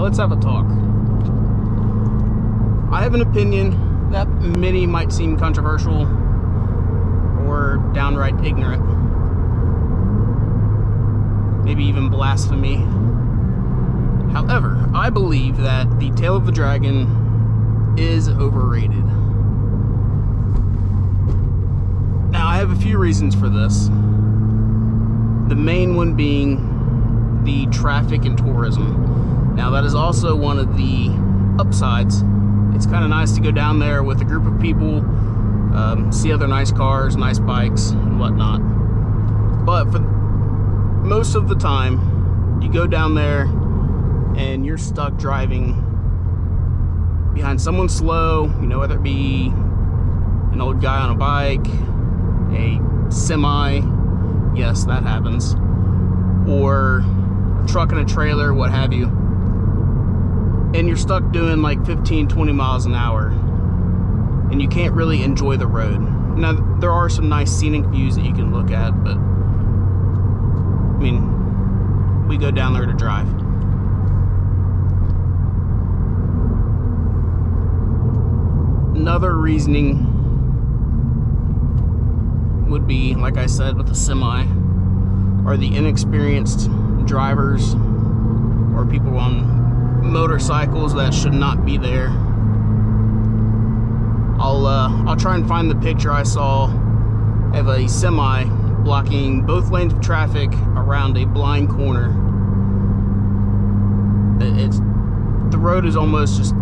let's have a talk. I have an opinion that many might seem controversial or downright ignorant. Maybe even blasphemy. However, I believe that the tail of the dragon is overrated. Now, I have a few reasons for this. The main one being the traffic and tourism. Now, that is also one of the upsides. It's kind of nice to go down there with a group of people, see other nice cars, nice bikes, and whatnot. But for most of the time, you go down there and you're stuck driving behind someone slow, whether it be an old guy on a bike, a semi, yes, that happens, or a truck and a trailer, what have you, and you're stuck doing like 15-20 miles an hour, and you can't really enjoy the road. Now, there are some nice scenic views that you can look at, but I mean, we go down there to drive. Another reasoning would be, like I said, with the semi, are the inexperienced drivers or people on motorcycles that should not be there. I'll try and find the picture I saw of a semi blocking both lanes of traffic around a blind corner. The road is almost just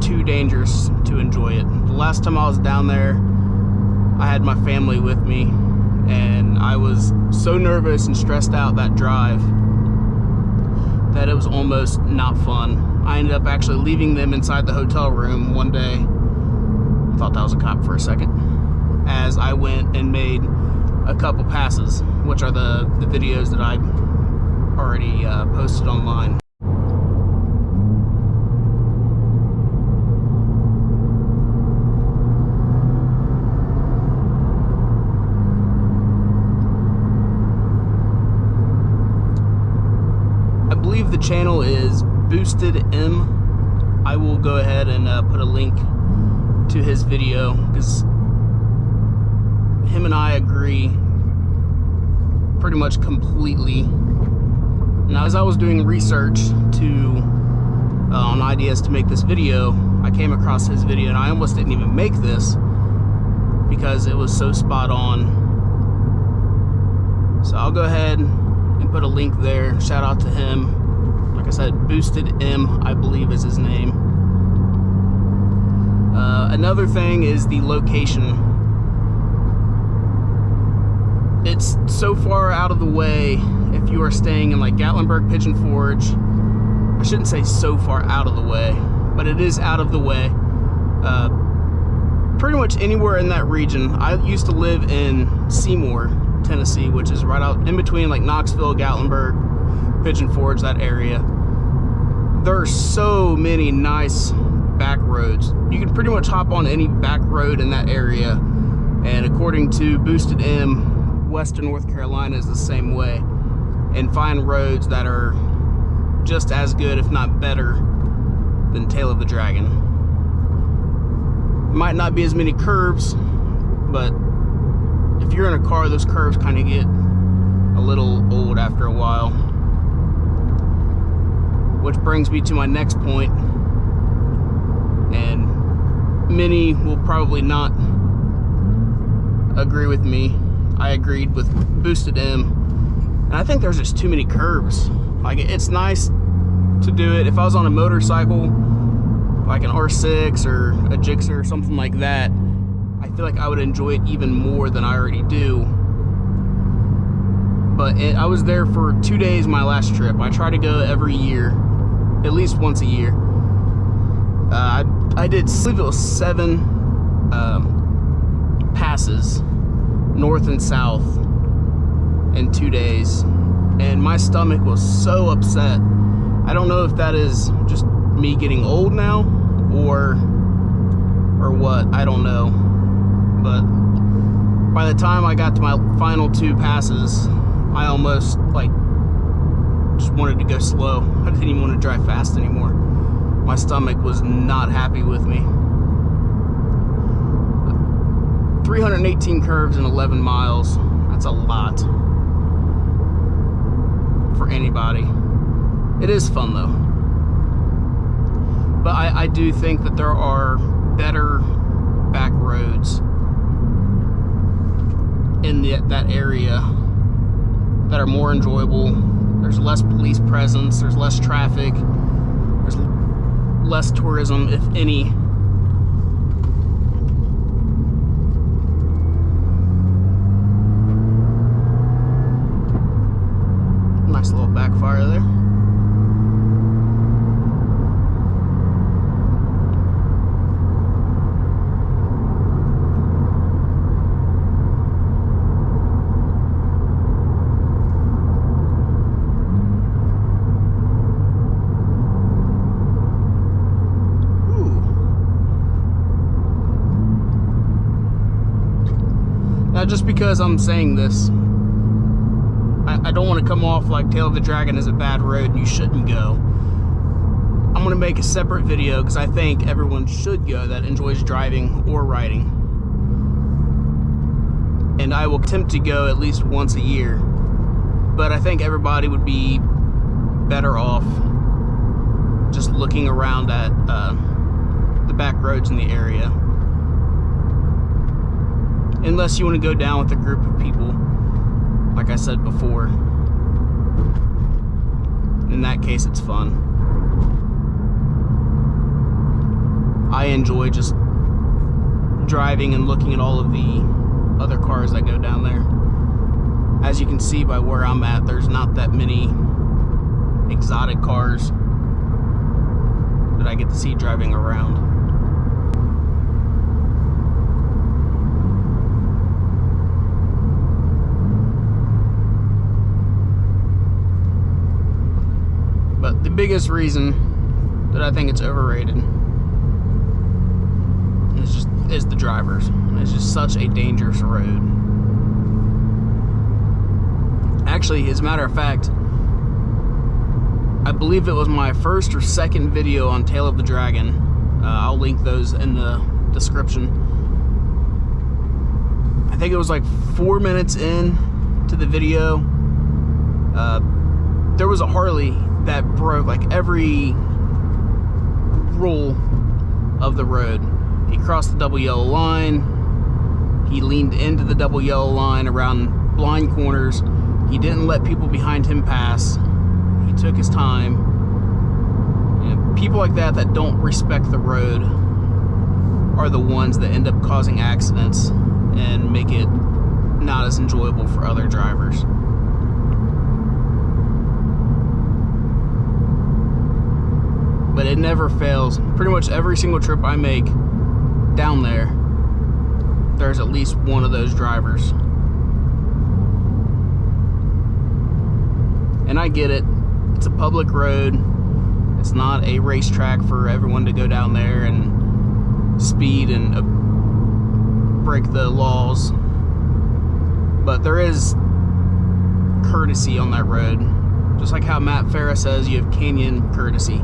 too dangerous to enjoy it. The last time I was down there, I had my family with me, and I was so nervous and stressed out that drive that it was almost not fun. I ended up actually leaving them inside the hotel room one day. I thought that was a cop for a second, as I went and made a couple passes, which are the videos that I already posted online. I believe the channel is Boosted M. I will go ahead and put a link to his video, because him and I agree pretty much completely. Now, as I was doing research on ideas to make this video, I came across his video, and I almost didn't even make this because it was so spot on. So I'll go ahead and put a link there. Shout out to him. Like I said, Boosted M, I believe, is his name. Another thing is the location. It's so far out of the way if you are staying in like Gatlinburg, Pigeon Forge. I shouldn't say so far out of the way, but it is out of the way. Pretty much anywhere in that region. I used to live in Seymour, Tennessee, which is right out in between like Knoxville, Gatlinburg, Pigeon Forge, that area. There are so many nice back roads. You can pretty much hop on any back road in that area, and according to Boosted M, Western North Carolina is the same way, and find roads that are just as good, if not better, than Tail of the Dragon. Might not be as many curves, but if you're in a car, those curves kind of get a little old after a while. Which brings me to my next point, and many will probably not agree with me. I agreed with Boosted M, and I think there's just too many curves. Like, it's nice to do it if I was on a motorcycle, like an R6 or a Gixxer or something like that. I feel like I would enjoy it even more than I already do. But I was there for 2 days my last trip. I try to go every year, at least once a year. I did, I believe it was 7 passes, north and south, in 2 days, and my stomach was so upset. I don't know if that is just me getting old now or what, I don't know. But by the time I got to my final 2 passes, I almost like just wanted to go slow. I didn't even want to drive fast anymore. My stomach was not happy with me. 318 curves in 11 miles. That's a lot for anybody. It is fun though. But I do think that there are better back roads in that area that are more enjoyable. There's less police presence, there's less traffic, there's less tourism, if any. Nice little backfire there. Now, just because I'm saying this, I don't want to come off like Tail of the Dragon is a bad road and you shouldn't go. I'm going to make a separate video because I think everyone should go that enjoys driving or riding. And I will attempt to go at least once a year. But I think everybody would be better off just looking around at the back roads in the area. Unless you want to go down with a group of people, like I said before. In that case, it's fun. I enjoy just driving and looking at all of the other cars that go down there. As you can see by where I'm at, there's not that many exotic cars that I get to see driving around. But the biggest reason that I think it's overrated is the drivers. It's just such a dangerous road. Actually, as a matter of fact, I believe it was my first or second video on Tail of the Dragon. I'll link those in the description. I think it was like 4 minutes in to the video. There was a Harley that broke like every rule of the road. He crossed the double yellow line. He leaned into the double yellow line around blind corners. He didn't let people behind him pass. He took his time. And people like that don't respect the road are the ones that end up causing accidents and make it not as enjoyable for other drivers. But it never fails. Pretty much every single trip I make down there, there's at least one of those drivers. And I get it. It's a public road. It's not a racetrack for everyone to go down there and speed and break the laws. But there is courtesy on that road. Just like how Matt Farah says you have canyon courtesy.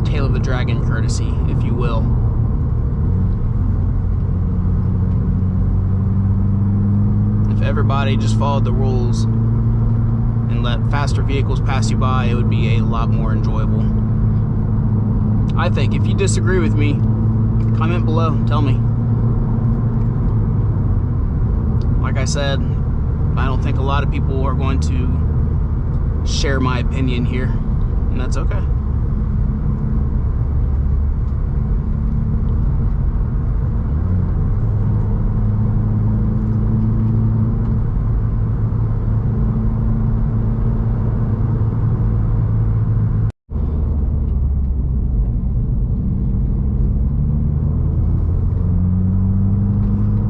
Tail of the Dragon courtesy, if you will. If everybody just followed the rules and let faster vehicles pass you by, it would be a lot more enjoyable. I think. If you disagree with me, comment below, tell me. Like I said, I don't think a lot of people are going to share my opinion here, and that's okay.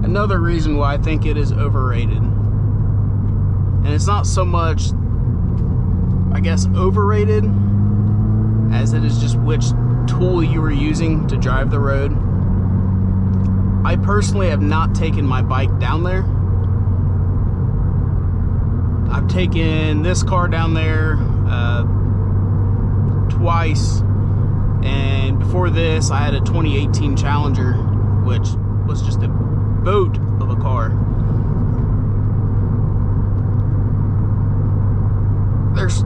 Another reason why I think it is overrated, and it's not so much, I guess, overrated as it is just which tool you were using to drive the road. I personally have not taken my bike down there, I've taken this car down there twice, and before this I had a 2018 Challenger, which was just a boat of a car. There's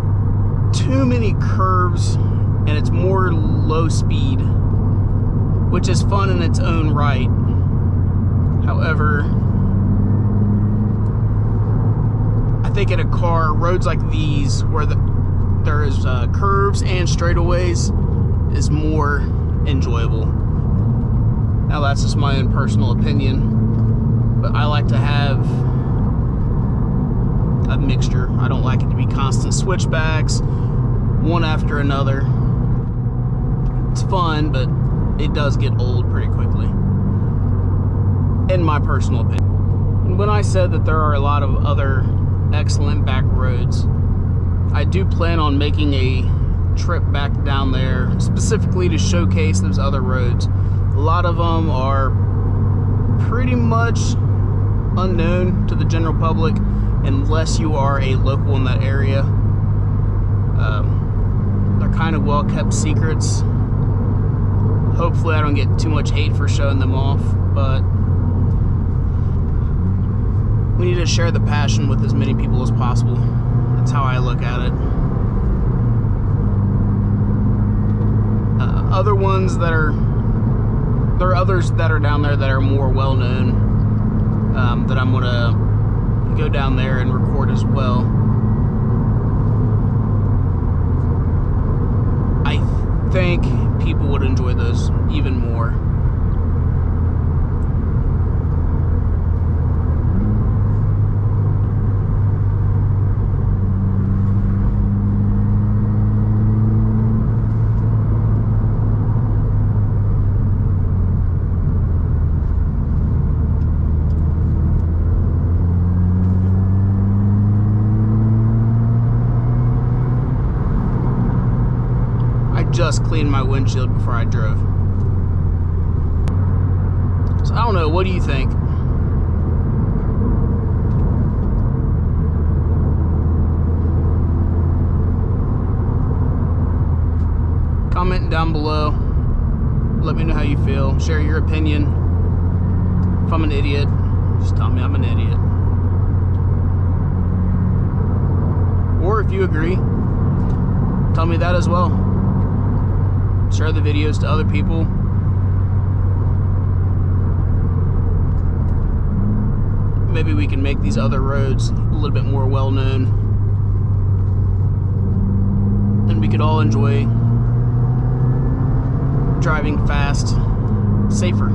too many curves, and it's more low speed, which is fun in its own right. However, I think in a car, roads like these, where there is curves and straightaways, is more enjoyable. Now that's just my own personal opinion, but I like to have a mixture. I don't like it to be constant switchbacks, one after another. It's fun, but it does get old pretty quickly, in my personal opinion. And when I said that there are a lot of other excellent back roads, I do plan on making a trip back down there specifically to showcase those other roads. A lot of them are pretty much unknown to the general public unless you are a local in that area. They're kind of well kept secrets. Hopefully I don't get too much hate for showing them off, but we need to share the passion with as many people as possible. That's how I look at it. Other ones that are, there are others that are down there that are more well known, that I'm gonna go down there and record as well. I think people would enjoy those even more. Just cleaned my windshield before I drove. So I don't know, what do you think? Comment down below. Let me know how you feel. Share your opinion. If I'm an idiot, just tell me I'm an idiot. Or if you agree, tell me that as well. Share the videos to other people. Maybe we can make these other roads a little bit more well known, and we could all enjoy driving fast, safer.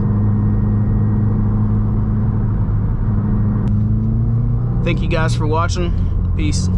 Thank you guys for watching. Peace.